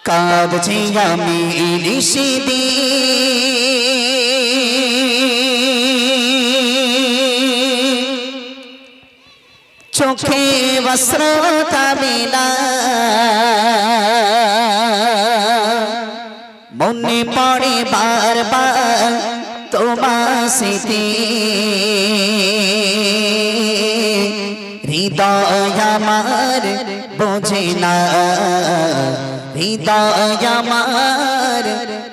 কাঁদছি আমি নিশিদি চোখে বস্ত্র কাবিলা মনে পড়ে বারবার তোমার স্মৃতি হৃদয় আমার বোঝে না হৃদয় আমার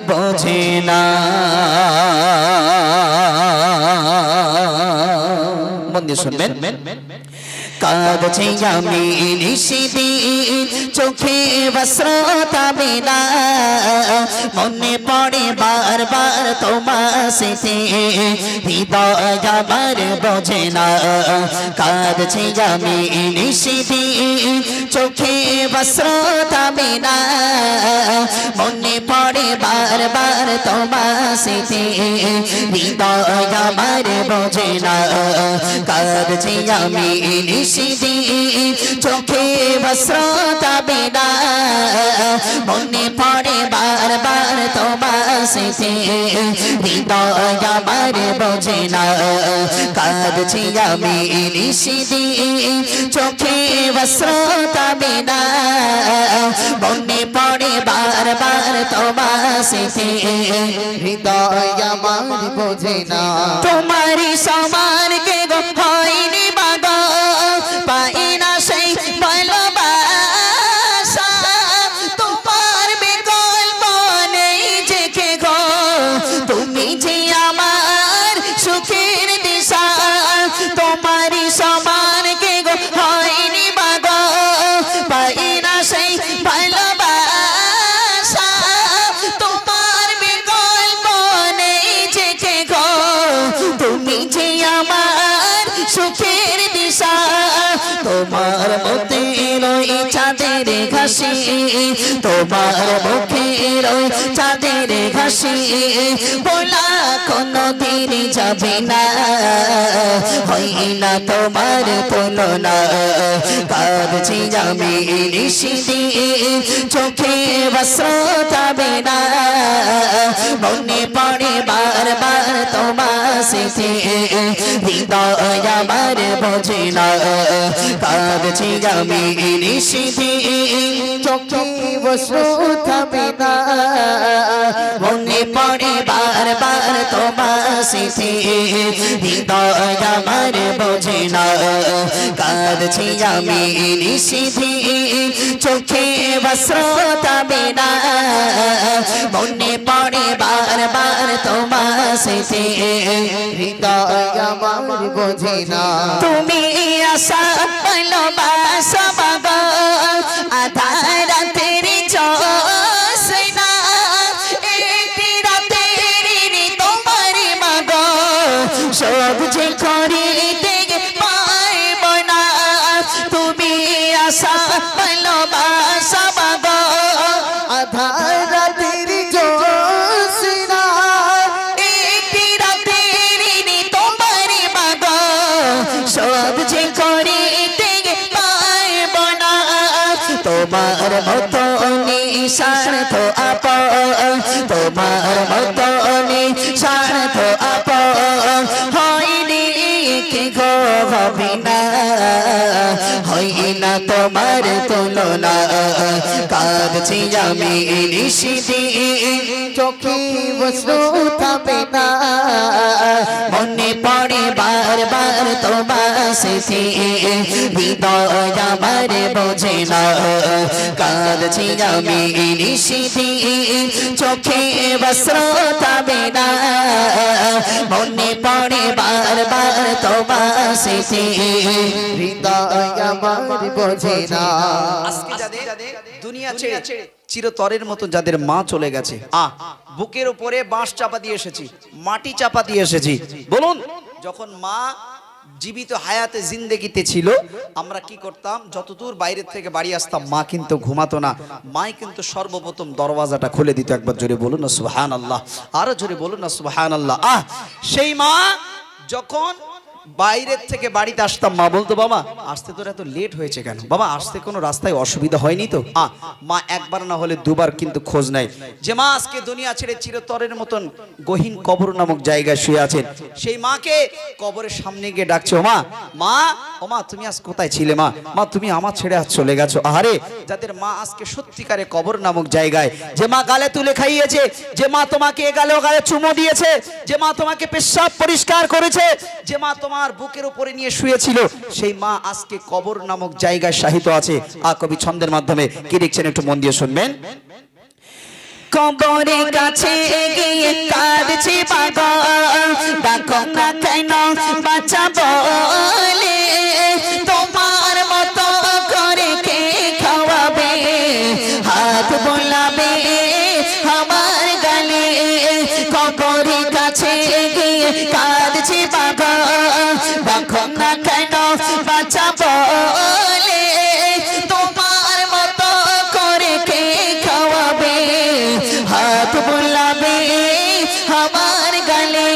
বোঝে না মন দিয়ে শুনবেন কাঁদছি আমি নিশিদিন চোখে বস্ত্র কাবিলা মনে পড়ে বারবার তোমার স্মৃতি হৃদয় আমার বোঝে না কাঁদছি আমি নিশিদিন চোখে বস্ত্র কাবিলা মনে পড়ে বারবার তোমার স্মৃতি হৃদয় আমার বোঝে না কাঁদছি আমি চোখে বস্ত্র কাবিলা মনে পড়ে বারবার তোমার স্মৃতি হৃদয় আমার বোঝে না কাঁদছি আমি নিশিদিন চোখে বস্ত্র কাবিলা মনে পড়ে বারবার তোমার স্মৃতি হৃদয় আমার বোঝে না তোমারই সমান কে গো হয়নি বাবা পাই না সেই ভালোবাসা তোমার বিকল্প নেই যে কে গো তুমি যে আমার সুখের দিশা তোমারই সমান কে গো হয়নি বাবা পাই না সেই ভালোবাসা তোমার বিকল্প নেই যে কে গো তুমি যে আমার সুখের দিশা তোমার মতে রই চাঁদের ঘাসি তোমার মুখে রই চাঁদের ঘাসি বলা কোনো দিন যাবে না হয় না তোমার তুলনা কাঁদছি আমি নিশিদিন চোখে বস্ত্র কাবিলা মনে পড়ে বারবার তোমার স্মৃতি হৃদয় আমার বোঝে না কাঁদছি আমি নিশিদিন চোখে বস্ত্র কাবিলা মনে পড়ে বারবার তোমার স্মৃতি হৃদয় আমার বোঝে না কাঁদছি আমি নিশিদিন চোখে বস্ত্র কাবিলা মনে পড়ে বারবার তোমার স্মৃতি হৃদয় আমার বোঝে না তুমি আশা ভালোবাসা বাবা আধার রাতের জোছনা একটি রাতের তোমার মাগো সহ্য করিতে পারব না তুমি আশা ভালোবাসা বাবা আধার রাতের জোছনা একটি রাতের তোমার মাগো সহ্য করিতে পারব না তোমার মতো নিঃস্বার্থ আপন তোমার মতো নিঃস্বার্থ আপন হয়নি কি গো হবে না হয় না তোমার তুলনা কাঁদছি আমি নিশিদিন চোখে বস্ত্র কাবিলা মনে পড়ে বারবার তোমার স্মৃতি হৃদয় আমার বোঝে না কাঁদছি আমি নিশিদিন চোখে বস্ত্র কাবিলা মনে পড়ে বারবার তোমার স্মৃতি হৃদয় আমার বোঝে না আজকে যাদের দুনিয়া ছেড়ে চিরতরের মতো যাদের মা চলে গেছে বুকের উপরে বাঁশ চাপা দিয়ে এসেছি মাটি চাপা দিয়ে এসেছি বলুন যখন মা জীবিত হায়াতে জিন্দেগিতে ছিল আমরা কি করতাম যতদূর বাইরে থেকে বাড়ি আসতাম মা কিন্তু ঘুমাতো না মা কিন্তু সর্বপ্রথম দরওয়াজাটা খুলে দিত একবার জোরে বলুন না সুবহানাল্লাহ আরো জোরে বলুন না সুবহানাল্লাহ সেই মা যখন বাইরের থেকে বাড়িতে আসতাম, মা বলতো বাবা আসতে তোর এত লেট হয়েছে কেন, বাবা আসতে কোনো রাস্তায় অসুবিধা হয়নি তো। মা একবার না হলে দুবার কিন্তু খোঁজ নেয় যে মা আজকে দুনিয়া ছেড়ে চিরতরের মতন গহীন কবর নামক জায়গায় শুয়ে আছেন। সেই মাকে কবরের সামনে গিয়ে ডাকছে, ও মা, মা, ও মা তুমি আজ কোথায় ছিলে মা, মা তুমি আমার ছেড়ে আজ চলে গেছো। আরে যাদের মা আজকে সত্যিকারে কবর নামক জায়গায়, যে মা গালে তুলে খাইয়েছে, যে মা তোমাকে গালে গালে চুমো দিয়েছে, যে মা তোমাকে পেশাব পরিষ্কার করেছে, যে মা তোমার বুকের উপরে নিয়ে শুয়েছিল, সেই মা আজকে কবর নামক জায়গায় শায়িত আছে। কবি ছন্দের মাধ্যমে কি লিখছেন একটু মন দিয়ে শুনবেন। কবরের কাছে গিয়ে কাঁদছে পাগল, ডাকো না কেন বাঁচা বলে, তোমার মতো করে কে খাওয়াবে, হাত বোলাবে আমার গালে। কবরের কাছে গিয়ে কাঁদছে পাগল, ডাকো না কেন বাঁচা বলে, তোমার মতো করে কে খাওয়াবে, হাত বোলাবে আমার গালে।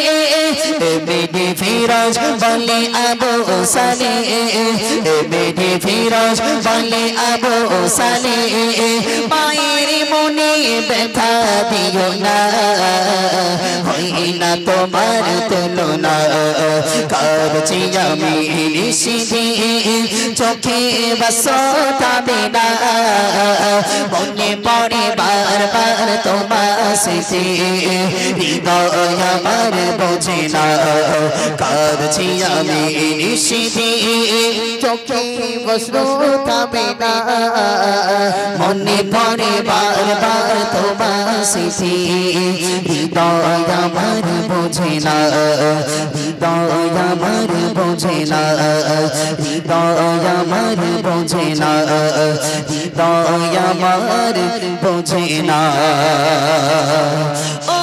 মেডে ফিরোজ বলে আবু সালে, মেডে ফিরোজ বলে আবু সালে, মায়ের মনে ব্যথা দিও না, হই না তোমার তুলনা, কাঁদছি আমি নিশিতে চোখে বসতাবে না, মনে পড়ে বারবার তোমার স্মৃতি, হৃদয় আমার বোঝে না, কাঁদছি আমি নিশিতে চোখে বসতাবে না, মনে পড়ে বারবার তোমার স্মৃতি, হৃদয় আমার বোঝে না, হৃদয় আমার বোঝে না, হৃদয় আমার বোঝে না, হৃদয় আমার বোঝে না। ও